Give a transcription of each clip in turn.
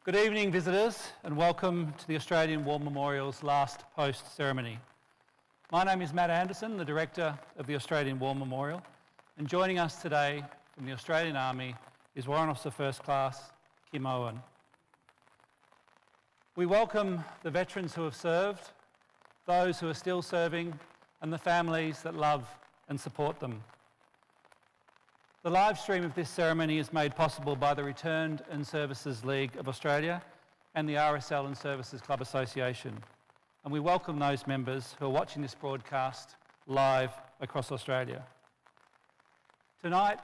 Good evening, visitors, and welcome to the Australian War Memorial's last post ceremony. My name is Matt Anderson, the Director of the Australian War Memorial, and joining us today from the Australian Army is Warrant Officer First Class Kim Owen. We welcome the veterans who have served, those who are still serving, and the families that love and support them. The live stream of this ceremony is made possible by the Returned and Services League of Australia and the RSL and Services Club Association, and we welcome those members who are watching this broadcast live across Australia. Tonight,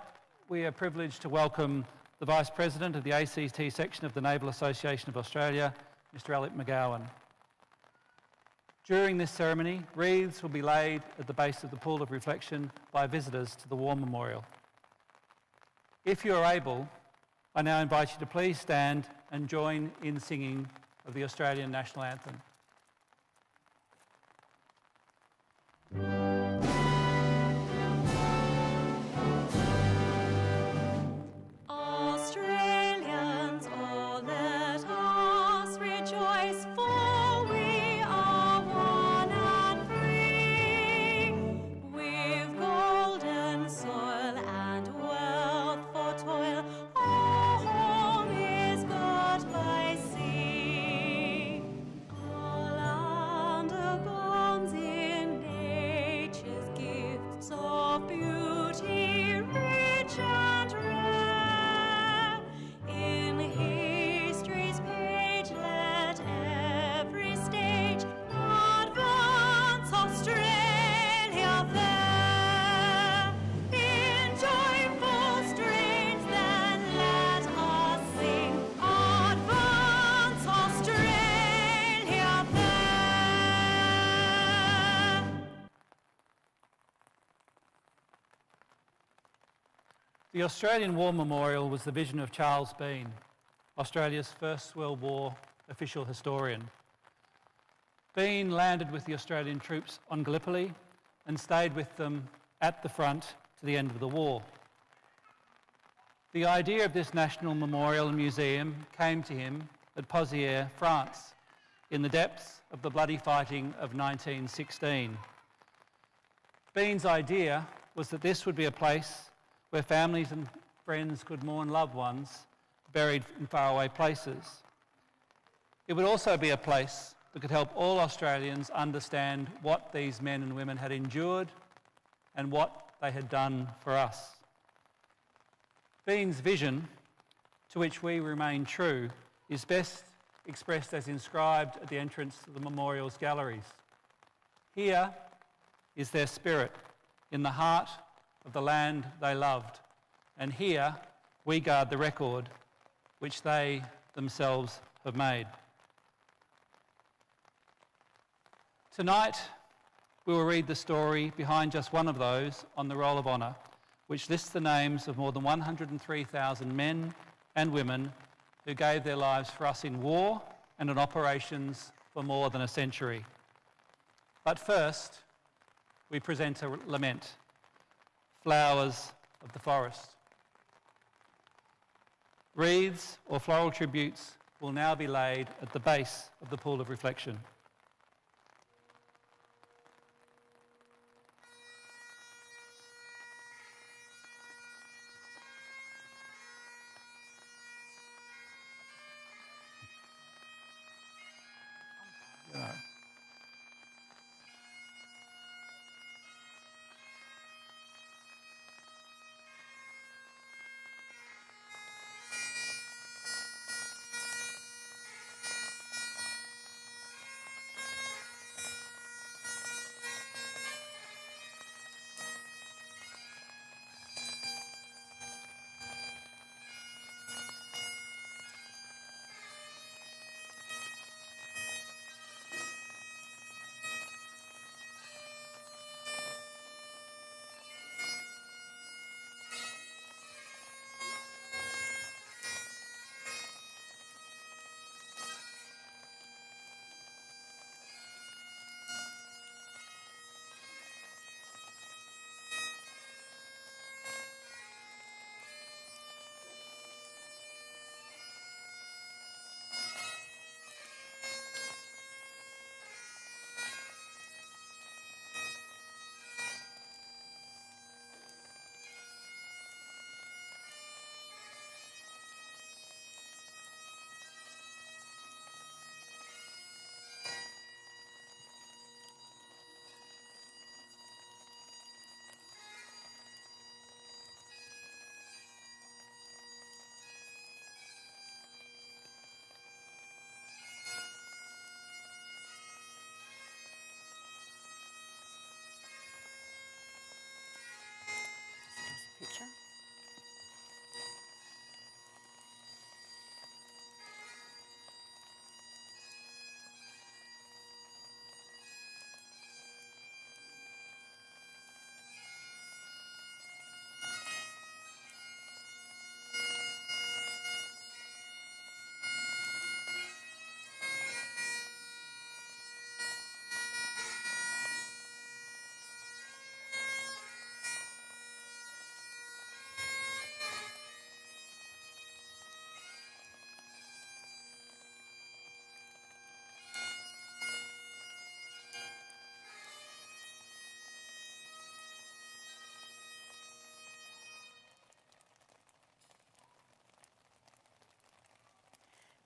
we are privileged to welcome the Vice President of the ACT section of the Naval Association of Australia, Mr. Alec McGowan. During this ceremony, wreaths will be laid at the base of the pool of reflection by visitors to the War Memorial. If you are able, I now invite you to please stand and join in singing of the Australian National Anthem. Australians, oh, let us rejoice, for we are one and free, with golden soil and wealth for toil. Our home is got by sea. Our land abounds in nature's gifts of beauty, rich and rare. In history's page, let every stage advance Australia fair. In joyful strains, then let us sing, advance Australia fair. The Australian War Memorial was the vision of Charles Bean, Australia's First World War official historian. Bean landed with the Australian troops on Gallipoli and stayed with them at the front to the end of the war. The idea of this national memorial and museum came to him at Pozières, France, in the depths of the bloody fighting of 1916. Bean's idea was that this would be a place where families and friends could mourn loved ones buried in faraway places. It would also be a place that could help all Australians understand what these men and women had endured and what they had done for us. Bean's vision, to which we remain true, is best expressed as inscribed at the entrance to the memorial's galleries. Here is their spirit, in the heart of the land they loved, and here we guard the record which they themselves have made. Tonight, we will read the story behind just one of those on the Roll of Honour, which lists the names of more than 103,000 men and women who gave their lives for us in war and in operations for more than a century. But first, we present a lament, Flowers of the Forest. Wreaths or floral tributes will now be laid at the base of the pool of reflection.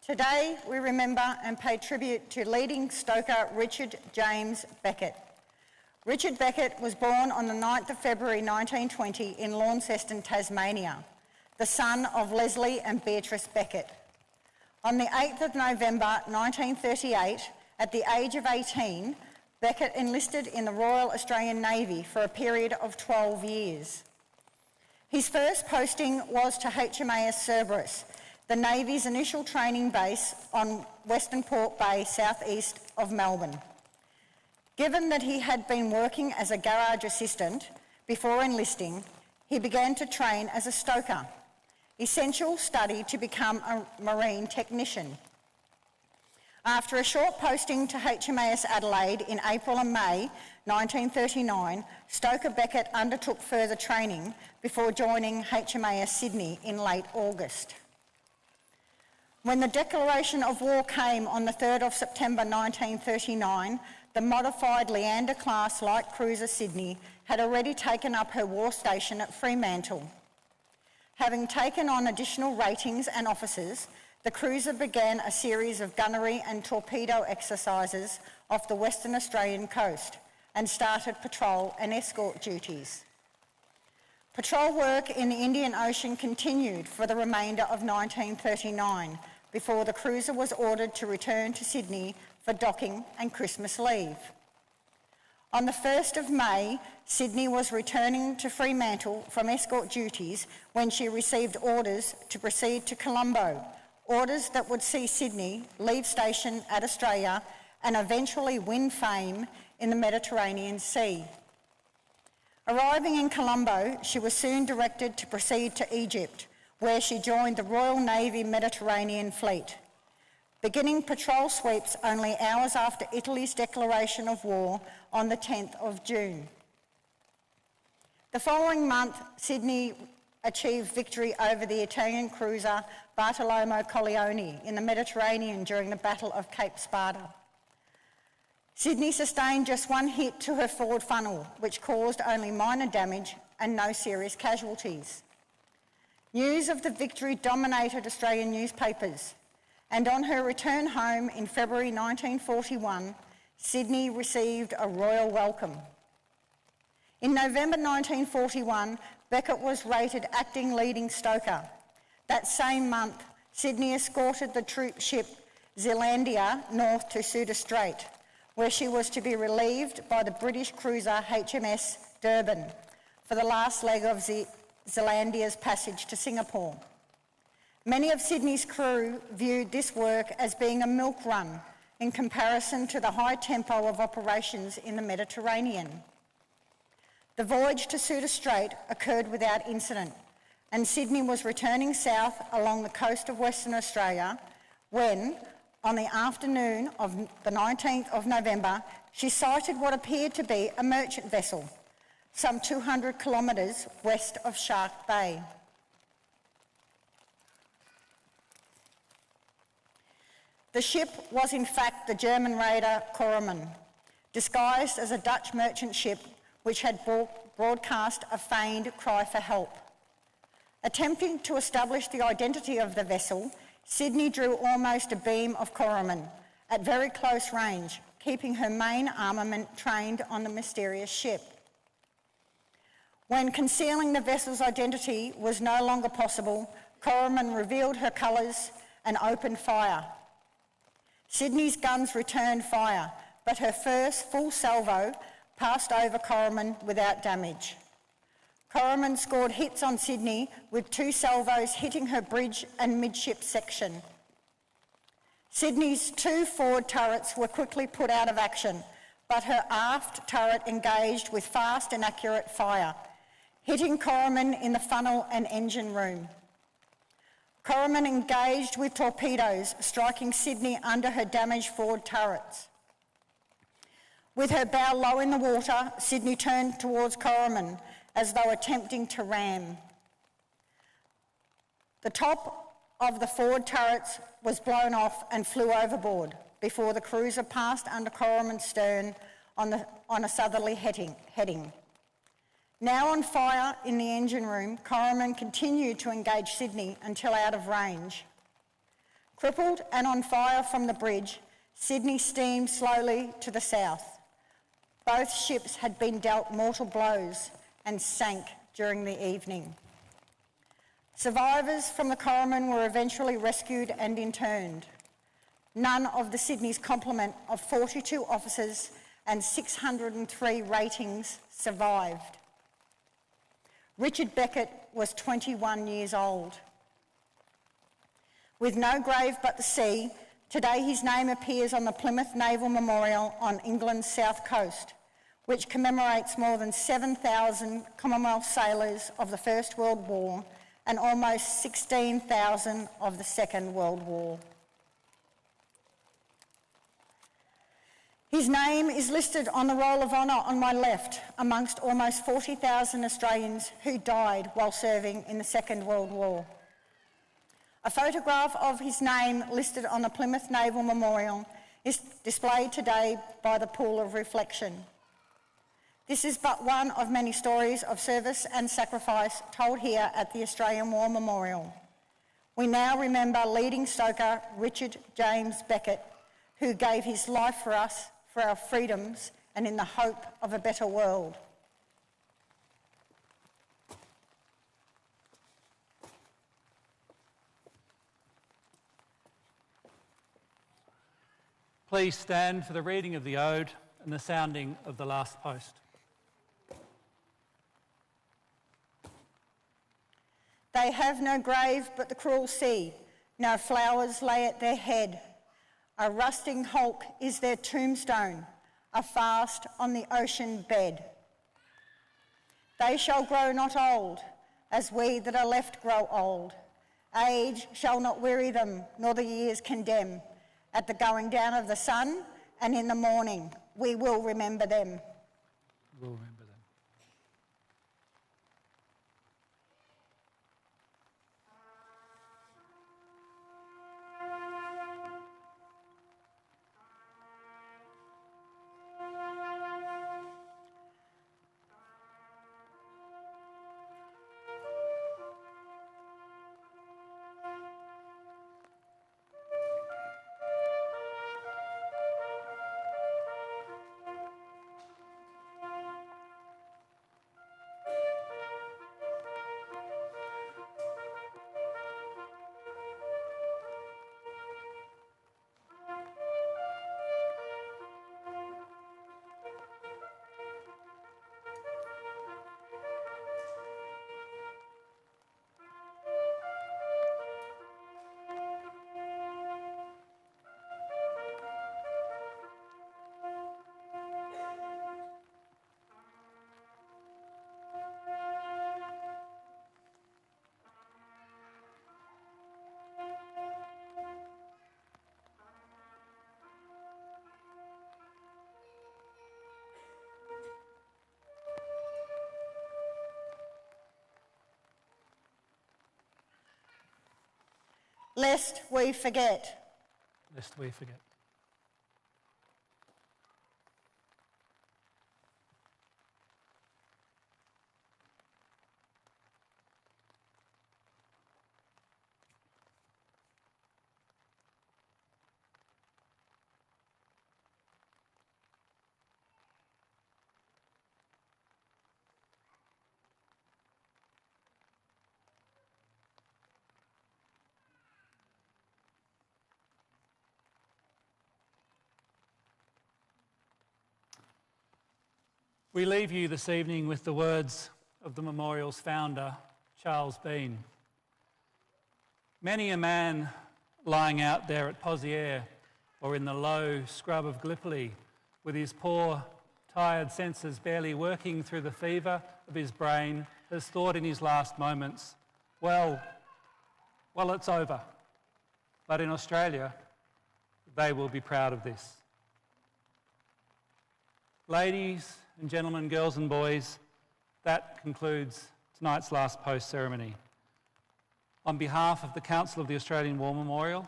Today, we remember and pay tribute to leading stoker Richard James Beckett. Richard Beckett was born on the 9th of February 1920 in Launceston, Tasmania, the son of Leslie and Beatrice Beckett. On the 8th of November 1938, at the age of 18, Beckett enlisted in the Royal Australian Navy for a period of 12 years. His first posting was to HMAS Cerberus, the Navy's initial training base on Western Port Bay, southeast of Melbourne. Given that he had been working as a garage assistant before enlisting, he began to train as a stoker, essential study to become a marine technician. After a short posting to HMAS Adelaide in April and May 1939, Stoker Beckett undertook further training before joining HMAS Sydney in late August. When the declaration of war came on the 3rd of September 1939, the modified Leander-class light cruiser Sydney had already taken up her war station at Fremantle. Having taken on additional ratings and officers, the cruiser began a series of gunnery and torpedo exercises off the Western Australian coast and started patrol and escort duties. Patrol work in the Indian Ocean continued for the remainder of 1939 before the cruiser was ordered to return to Sydney for docking and Christmas leave. On the 1st of May, Sydney was returning to Fremantle from escort duties when she received orders to proceed to Colombo, orders that would see Sydney leave station at Australia and eventually win fame in the Mediterranean Sea. Arriving in Colombo, she was soon directed to proceed to Egypt, where she joined the Royal Navy Mediterranean Fleet, beginning patrol sweeps only hours after Italy's declaration of war on the 10th of June. The following month, Sydney achieved victory over the Italian cruiser Bartolomeo Colleoni in the Mediterranean during the Battle of Cape Sparta. Sydney sustained just one hit to her forward funnel, which caused only minor damage and no serious casualties. News of the victory dominated Australian newspapers, and on her return home in February 1941, Sydney received a royal welcome. In November 1941, Beckett was rated acting leading stoker. That same month, Sydney escorted the troop ship Zealandia north to Suda Strait, where she was to be relieved by the British cruiser HMS Durban for the last leg of Zealandia's passage to Singapore. Many of Sydney's crew viewed this work as being a milk run in comparison to the high tempo of operations in the Mediterranean. The voyage to Suda Strait occurred without incident, and Sydney was returning south along the coast of Western Australia when, on the afternoon of the 19th of November, she sighted what appeared to be a merchant vessel, some 200 kilometres west of Shark Bay. The ship was in fact the German raider Cormoran, disguised as a Dutch merchant ship which had broadcast a feigned cry for help. Attempting to establish the identity of the vessel, Sydney drew almost a beam of Cormoran at very close range, keeping her main armament trained on the mysterious ship. When concealing the vessel's identity was no longer possible, Cormoran revealed her colours and opened fire. Sydney's guns returned fire, but her first full salvo passed over Cormoran without damage. Cormoran scored hits on Sydney, with 2 salvos hitting her bridge and midship section. Sydney's 2 forward turrets were quickly put out of action, but her aft turret engaged with fast and accurate fire, hitting Cormoran in the funnel and engine room. Cormoran engaged with torpedoes, striking Sydney under her damaged forward turrets. With her bow low in the water, Sydney turned towards Cormoran as though attempting to ram. The top of the forward turrets was blown off and flew overboard before the cruiser passed under Cormoran's stern on a southerly heading. Now on fire in the engine room, Cormoran continued to engage Sydney until out of range. Crippled and on fire from the bridge, Sydney steamed slowly to the south. Both ships had been dealt mortal blows and sank during the evening. Survivors from the Coromon were eventually rescued and interned. None of the Sydney's complement of 42 officers and 603 ratings survived. Richard Beckett was 21 years old. With no grave but the sea, today his name appears on the Plymouth Naval Memorial on England's south coast, which commemorates more than 7,000 Commonwealth sailors of the First World War and almost 16,000 of the Second World War. His name is listed on the Roll of Honour on my left amongst almost 40,000 Australians who died while serving in the Second World War. A photograph of his name listed on the Plymouth Naval Memorial is displayed today by the Pool of Reflection. This is but one of many stories of service and sacrifice told here at the Australian War Memorial. We now remember leading stoker Richard James Beckett, who gave his life for us, for our freedoms, and in the hope of a better world. Please stand for the reading of the Ode and the sounding of the last post. They have no grave but the cruel sea, no flowers lay at their head. A rusting hulk is their tombstone, a fast on the ocean bed. They shall grow not old, as we that are left grow old. Age shall not weary them, nor the years condemn. At the going down of the sun and in the morning, we will remember them. We'll remember them. Lest we forget. Lest we forget. We leave you this evening with the words of the memorial's founder, Charles Bean. Many a man lying out there at Pozières or in the low scrub of Gallipoli with his poor, tired senses barely working through the fever of his brain has thought in his last moments, well, it's over. But in Australia, they will be proud of this. Ladies and gentlemen, girls and boys, that concludes tonight's last post ceremony. On behalf of the Council of the Australian War Memorial,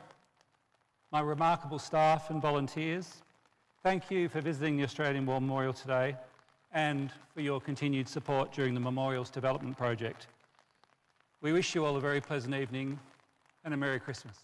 my remarkable staff and volunteers, thank you for visiting the Australian War Memorial today and for your continued support during the Memorial's development project. We wish you all a very pleasant evening and a Merry Christmas.